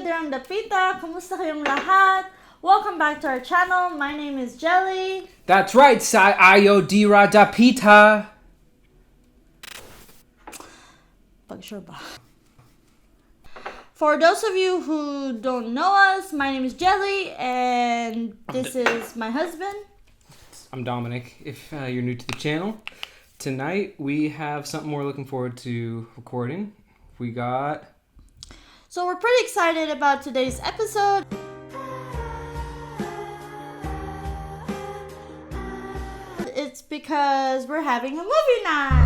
Dirang DAPITA. Kumusta kayong lahat? Welcome back to our channel. My name is Jelly. That's right, DIRA DAPITA. Sure ba? For those of you who don't know us, my name is Jelly, and this is my husband. I'm Dominic, if you're new to the channel. Tonight, we have something we're looking forward to recording. So we're pretty excited about today's episode. It's because we're having a movie night.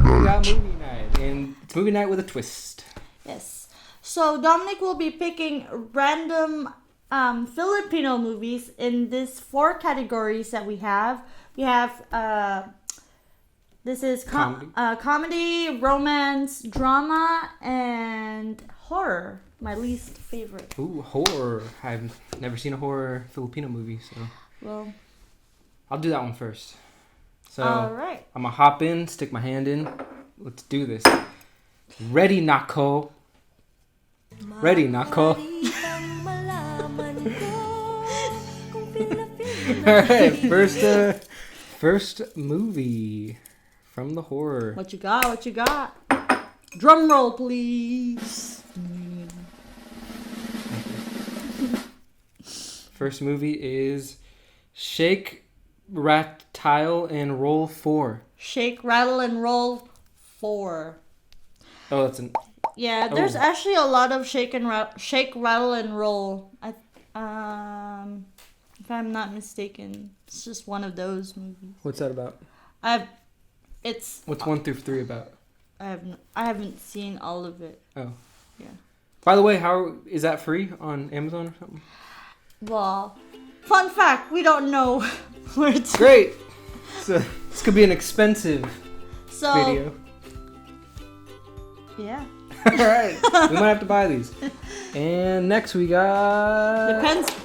We got movie night, and it's movie night with a twist. Yes. So Dominic will be picking random Filipino movies in these 4 categories that we have. We have this is comedy, romance, drama, and horror. My least favorite. Ooh, horror. I've never seen a horror Filipino movie, so Well, I'll do that one first. So all right. I'm gonna hop in, stick my hand in. Let's do this. Ready, Nako. Ready, Nako. All right, first movie from the horror. What you got? What you got? Drum roll, please. First movie is Shake, Rattle, and Roll 4. Shake, rattle, and roll 4. Oh, that's an. Yeah, there's actually a lot of shake, rattle, and roll. If I'm not mistaken, it's just one of those movies. What's that about? What's 1 through 3 about? I haven't seen all of it. Oh. Yeah. By the way, how is that free on Amazon or something? Well, fun fact, we don't know where it's Great. So this could be an expensive video. Yeah. All right. We might have to buy these. And next we got.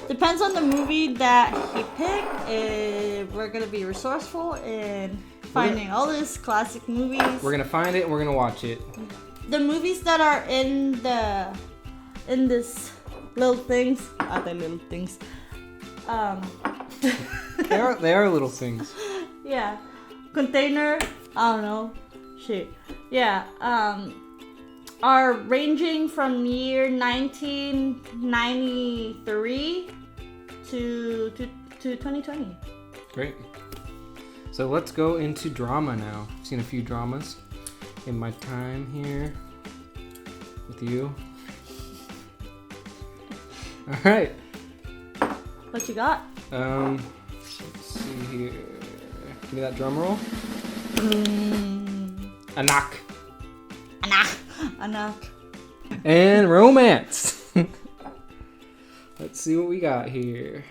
Depends on the movie that he picked. We're gonna be resourceful in finding all these classic movies. We're gonna find it and we're gonna watch it. The movies that are in this little things. The little things. They are little things. Yeah. Container. I don't know. Shit. Yeah. Are ranging from year 1993 to 2020. Great. So let's go into drama now. I've seen a few dramas in my time here with you. All right. What you got? Let's see here. Give me that drum roll. Anak. Anak. And romance. Let's see what we got here.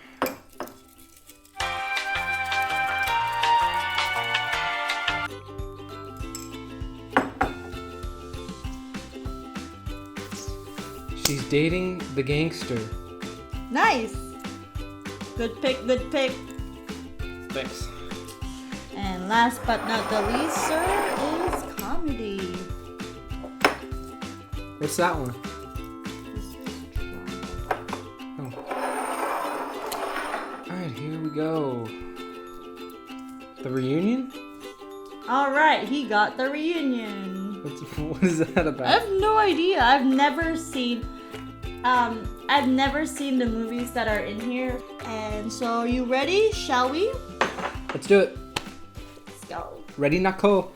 She's dating the gangster. Nice. Good pick. Thanks. And last but not the least, sir, is comedy. What's that one? This is drama. Oh. Alright, here we go. The reunion? Alright, he got the reunion. What is that about? I have no idea. I've never seen the movies that are in here. And so, you ready? Shall we? Let's do it. Let's go. Ready, Nako?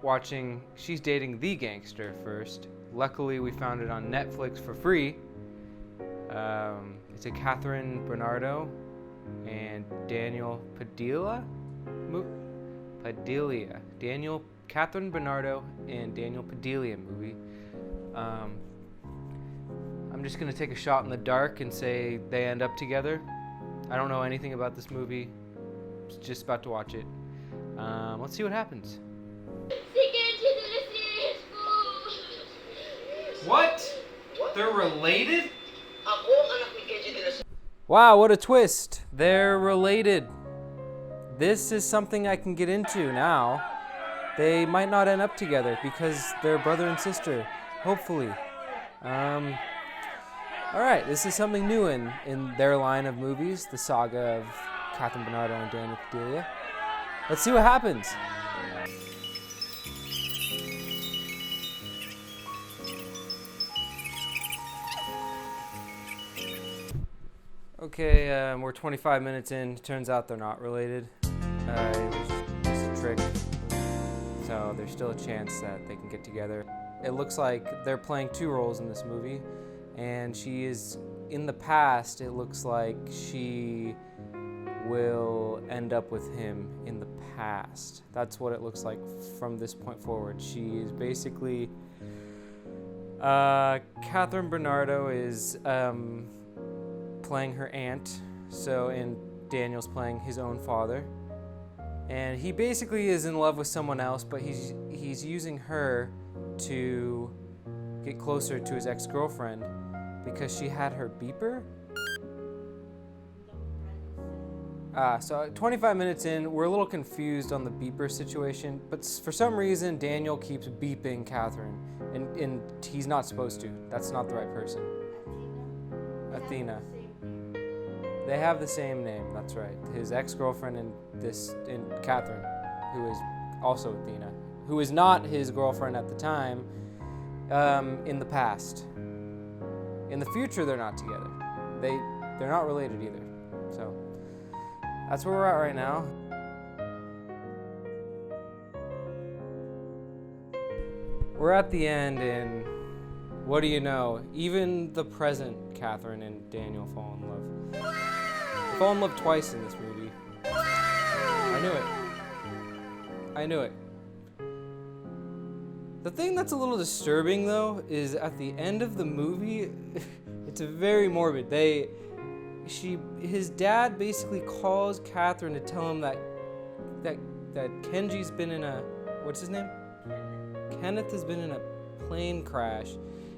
watching She's Dating the Gangster first. Luckily, we found it on Netflix for free. It's a Catherine Bernardo and Daniel Padilla. Catherine Bernardo and Daniel Padilla movie. I'm just gonna take a shot in the dark and say they end up together. I don't know anything about this movie. Just about to watch it. Let's see what happens. What? They're related? Wow, what a twist. They're related. This is something I can get into now. They might not end up together because they're brother and sister. Hopefully. Alright, this is something new in their line of movies, the saga of Catherine Bernardo and Daniel Padilla. Let's see what happens. Okay, we're 25 minutes in. Turns out they're not related. It was just a trick. So there's still a chance that they can get together. It looks like they're playing two roles in this movie. And she is, in the past, it looks like she will end up with him in the past. That's what it looks like from this point forward. She is basically, Catherine Bernardo is playing her aunt, and Daniel's playing his own father. And he basically is in love with someone else, but he's using her to get closer to his ex-girlfriend because she had her beeper. So 25 minutes in, we're a little confused on the beeper situation, but for some reason Daniel keeps beeping Catherine, and he's not supposed to. That's not the right person. Athena. They have the same name, that's right. His ex-girlfriend and Catherine, who is also Athena, who is not his girlfriend at the time, in the past. In the future, they're not together. They're not related either. So that's where we're at right now. We're at the end, and what do you know? Even the present Catherine and Daniel fall in love. They fall in love twice in this movie. I knew it. The thing that's a little disturbing, though, is at the end of the movie, it's very morbid. His dad basically calls Catherine to tell him that Kenji's been in a, what's his name? Kenneth has been in a plane crash.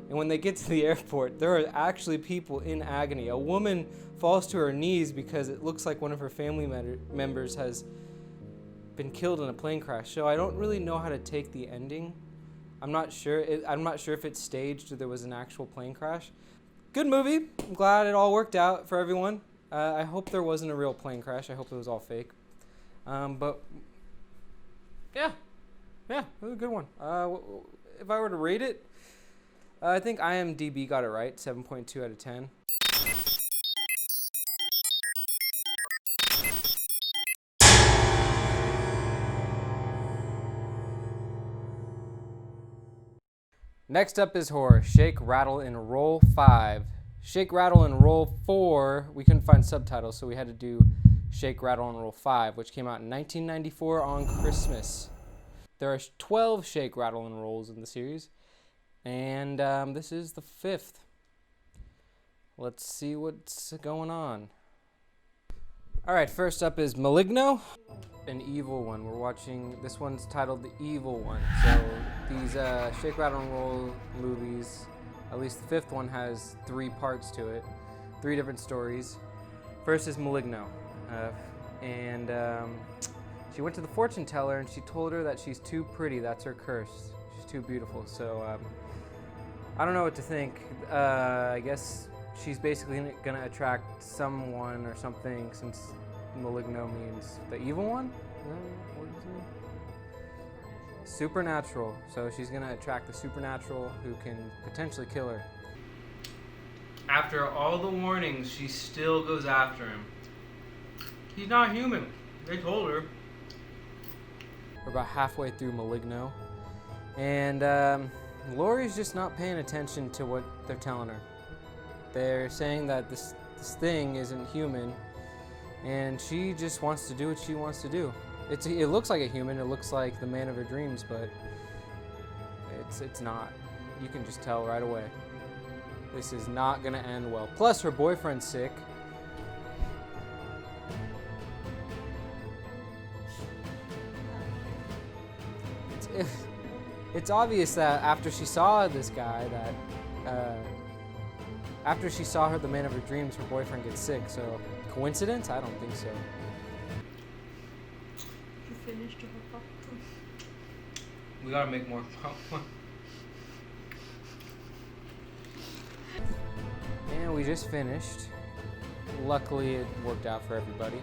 And when they get to the airport, there are actually people in agony. A woman falls to her knees because it looks like one of her family members has been killed in a plane crash. So I don't really know how to take the ending. I'm not sure if it's staged or there was an actual plane crash. Good movie. I'm glad it all worked out for everyone. I hope there wasn't a real plane crash. I hope it was all fake. But yeah, it was a good one. If I were to rate it, I think IMDb got it right, 7.2 out of 10. Next up is horror. Shake, Rattle, and Roll 5. Shake, Rattle, and Roll 4, we couldn't find subtitles, so we had to do Shake, Rattle, and Roll 5, which came out in 1994 on Christmas. There are 12 Shake, Rattle, and Rolls in the series, and this is the 5th. Let's see what's going on. Alright, first up is Maligno, an evil one. We're watching, this one's titled The Evil One. So these Shake, Rattle, and Roll movies, at least the 5th one has 3 parts to it, 3 different stories. First is Maligno, and she went to the fortune teller and she told her that she's too pretty, that's her curse. She's too beautiful, so I don't know what to think. I guess she's basically gonna attract someone or something, since Maligno means the evil one? What does it mean? Supernatural. So she's gonna attract the supernatural who can potentially kill her. After all the warnings, she still goes after him. He's not human. They told her. We're about halfway through Maligno. And Lori's just not paying attention to what they're telling her. They're saying that this thing isn't human, and she just wants to do what she wants to do. It looks like a human. It looks like the man of her dreams, but it's not. You can just tell right away. This is not gonna end well. Plus, her boyfriend's sick. It's obvious that after she saw this guy, after she saw the man of her dreams, her boyfriend gets sick. So, coincidence? I don't think so. You finished your popcorn? We gotta make more popcorn. And we just finished. Luckily, it worked out for everybody.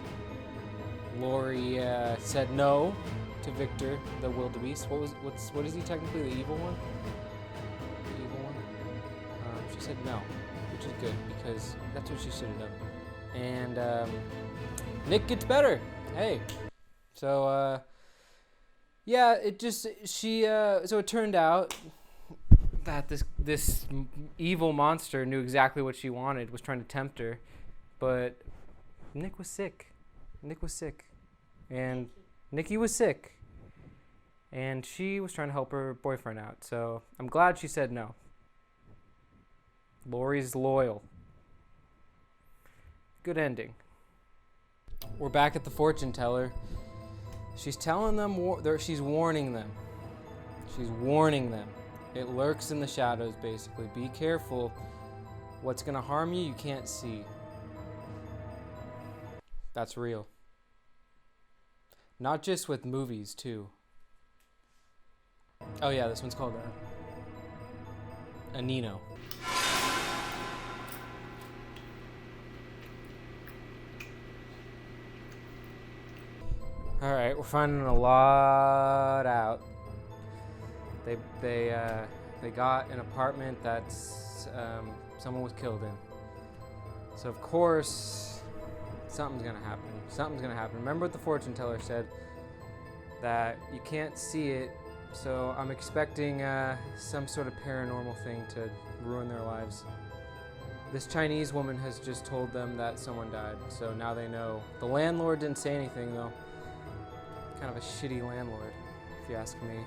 Lori said no to Victor, the wildebeest. What is he technically? The evil one? The evil one? She said no, which is good because that's what she should have done. And Nick gets better. Hey. So yeah, so it turned out that this evil monster knew exactly what she wanted, was trying to tempt her, but Nick was sick. And Nikki was sick. And she was trying to help her boyfriend out. So I'm glad she said no. Lori's loyal. Good ending. We're back at the fortune teller. She's telling them, she's warning them. She's warning them. It lurks in the shadows, basically. Be careful. What's going to harm you, you can't see. That's real. Not just with movies, too. Oh yeah, this one's called a Nino. All right, we're finding a lot out. They got an apartment that's someone was killed in. So of course something's gonna happen. Remember what the fortune teller said, that you can't see it. So I'm expecting some sort of paranormal thing to ruin their lives. This Chinese woman has just told them that someone died, so now they know. The landlord didn't say anything though. Kind of a shitty landlord, if you ask me.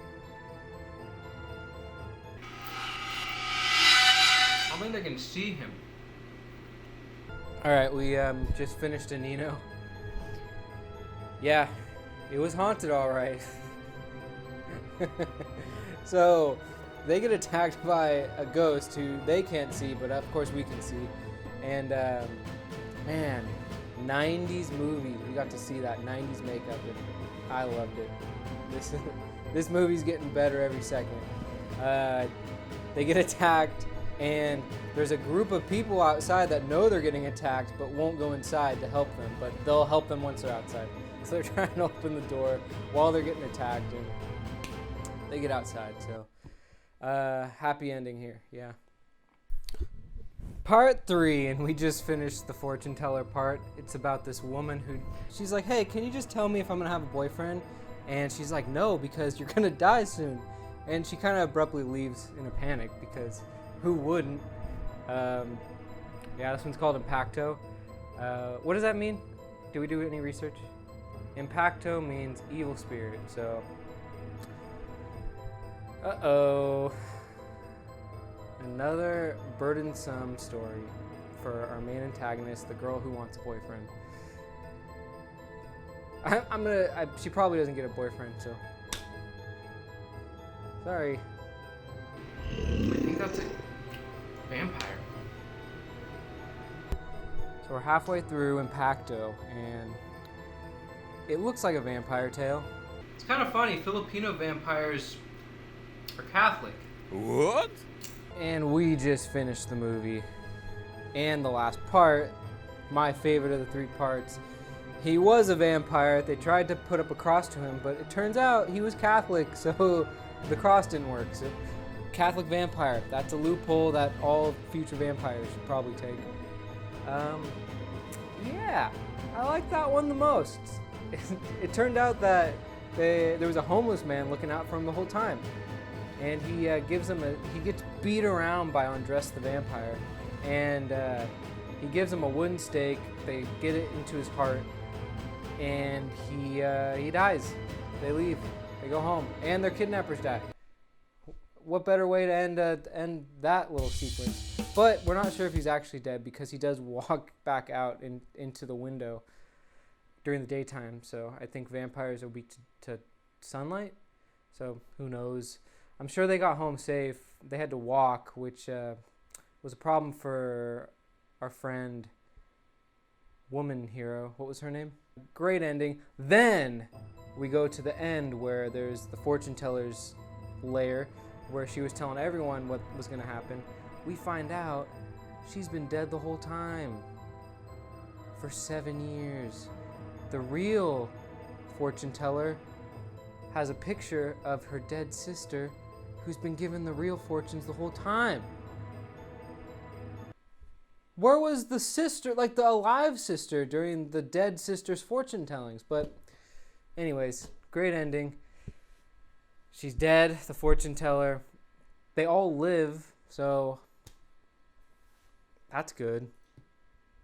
I don't think they can see him. Alright, we just finished a Nino. Yeah, it was haunted alright. So, they get attacked by a ghost who they can't see, but of course we can see. And, man, 90s movies. We got to see that 90s makeup, and I loved it. This movie's getting better every second. They get attacked, and there's a group of people outside that know they're getting attacked, but won't go inside to help them. But they'll help them once they're outside. So they're trying to open the door while they're getting attacked, and they get outside. So happy ending here, yeah. Part 3, and we just finished the fortune teller part. It's about this woman who, she's like, hey, can you just tell me if I'm gonna have a boyfriend? And she's like, no, because you're gonna die soon. And she kind of abruptly leaves in a panic, because who wouldn't? Yeah, this one's called Impacto. What does that mean? Did we do any research? Impacto means evil spirit, so. Uh-oh. Another burdensome story for our main antagonist, the girl who wants a boyfriend. She probably doesn't get a boyfriend, so. Sorry. I think that's a vampire. So we're halfway through Impacto, and it looks like a vampire tale. It's kind of funny, Filipino vampires are Catholic. What? And we just finished the movie. And the last part, my favorite of the 3 parts. He was a vampire. They tried to put up a cross to him, but it turns out he was Catholic, so the cross didn't work. So Catholic vampire, that's a loophole that all future vampires should probably take. Yeah, I like that one the most. It turned out that there was a homeless man looking out for him the whole time. and he gets beat around by Andres the vampire, and he gives him a wooden stake. They get it into his heart, and he dies. They leave. They go home, and their kidnappers die. What better way to end that little sequence? But we're not sure if he's actually dead, because he does walk back out into the window during the daytime. So I think vampires are weak to sunlight. So who knows? I'm sure they got home safe. They had to walk, which was a problem for our friend, woman hero. What was her name? Great ending. Then we go to the end where there's the fortune teller's lair, where she was telling everyone what was going to happen. We find out she's been dead the whole time for 7 years. The real fortune teller has a picture of her dead sister, who's been given the real fortunes the whole time. Where was the sister, like the alive sister, during the dead sister's fortune tellings? But anyways, great ending. She's dead, the fortune teller. They all live, so that's good.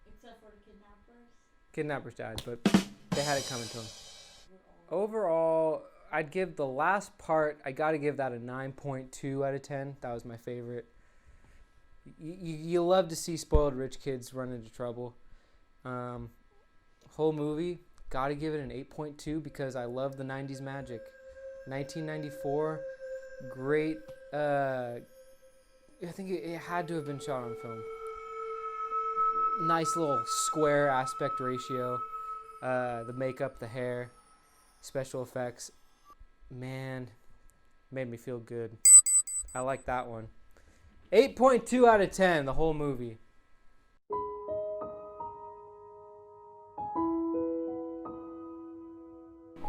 Except for the kidnappers. Kidnappers died, but they had it coming to them. Overall, I'd give the last part, I gotta give that a 9.2 out of 10. That was my favorite. You love to see spoiled rich kids run into trouble. Whole movie, gotta give it an 8.2 because I love the 90s magic. 1994, great. I think it had to have been shot on film. Nice little square aspect ratio. The makeup, the hair, special effects. Man, made me feel good. I like that one. 8.2 out of 10, the whole movie.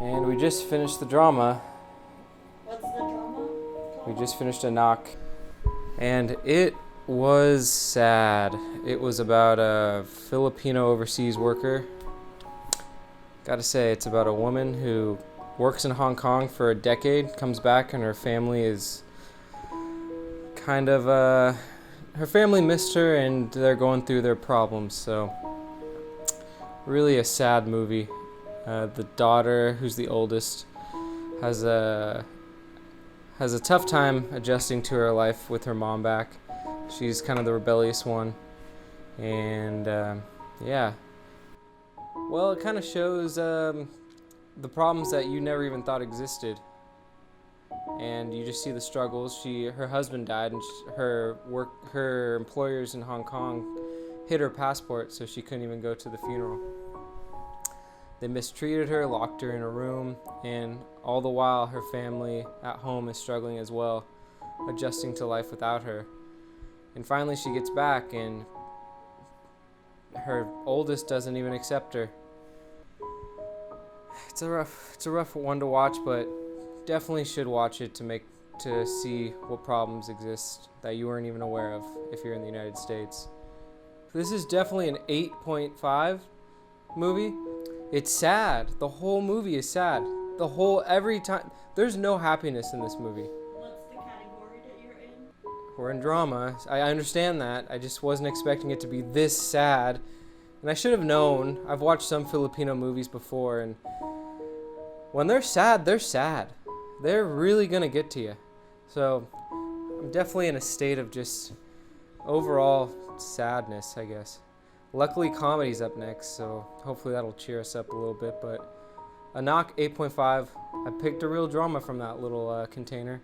And we just finished the drama. What's the drama? We just finished a knock. And it was sad. It was about a Filipino overseas worker. Gotta say, it's about a woman who works in Hong Kong for a decade, comes back, and her family is kind of, her family missed her, and they're going through their problems. So, really a sad movie. The daughter, who's the oldest, has a tough time adjusting to her life with her mom back. She's kind of the rebellious one, and yeah. Well, it kind of shows the problems that you never even thought existed, and you just see the struggles. Her husband died, and her employers in Hong Kong hid her passport, so she couldn't even go to the funeral. They mistreated her, locked her in a room, and all the while her family at home is struggling as well, adjusting to life without her. And finally she gets back, and her oldest doesn't even accept her. It's a rough one to watch, but definitely should watch it to see what problems exist that you weren't even aware of if you're in the United States. This is definitely an 8.5 movie. It's sad. The whole movie is sad. Every time. There's no happiness in this movie. What's the category that you're in? We're in drama. I understand that. I just wasn't expecting it to be this sad. And I should have known. I've watched some Filipino movies before, and when they're sad, they're sad. They're really gonna get to you. So I'm definitely in a state of just overall sadness, I guess. Luckily, comedy's up next, so hopefully that'll cheer us up a little bit. But a knock, 8.5. I picked a real drama from that little container.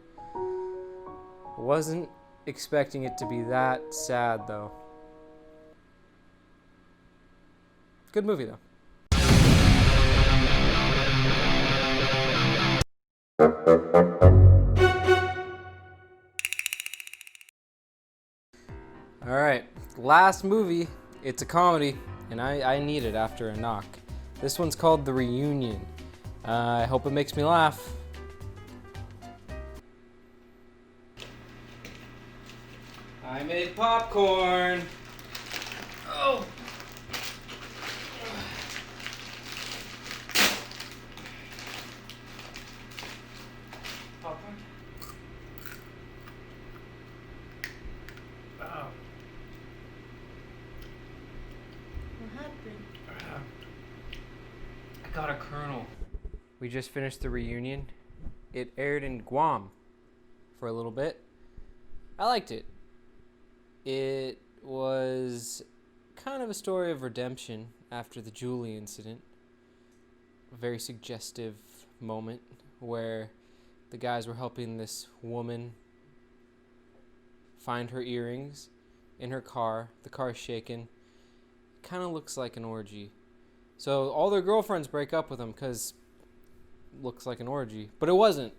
Wasn't expecting it to be that sad, though. Good movie, though. All right, last movie. It's a comedy, and I need it after a knock. This one's called The Reunion. I hope it makes me laugh. I made popcorn. Oh. Popcorn. We just finished the reunion. It aired in Guam for a little bit. I liked it. It was kind of a story of redemption after the Julie incident. A very suggestive moment where the guys were helping this woman find her earrings in her car. The car's shaken. Kind of looks like an orgy. So all their girlfriends break up with them because looks like an orgy, but it wasn't.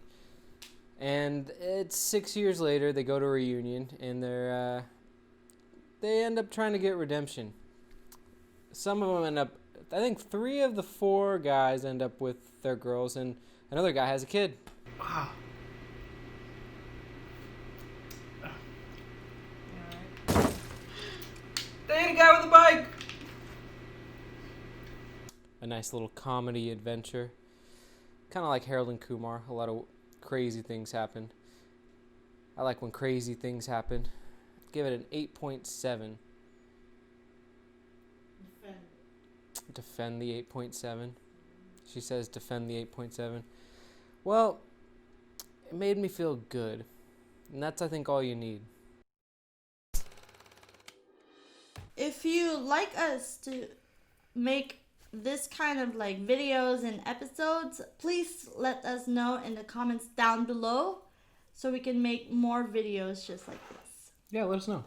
And it's 6 years later. They go to a reunion, and they end up trying to get redemption. Some of them end up. I think 3 of the 4 guys end up with their girls, and another guy has a kid. Wow. They hit a guy with a bike. A nice little comedy adventure. Kind of like Harold and Kumar. A lot of crazy things happen. I like when crazy things happen. Give it an 8.7. Defend the 8.7. She says defend the 8.7. Well, it made me feel good. And that's, I think, all you need. If you like us to make this kind of like videos and episodes, please let us know in the comments down below so we can make more videos just like this. Yeah, let us know.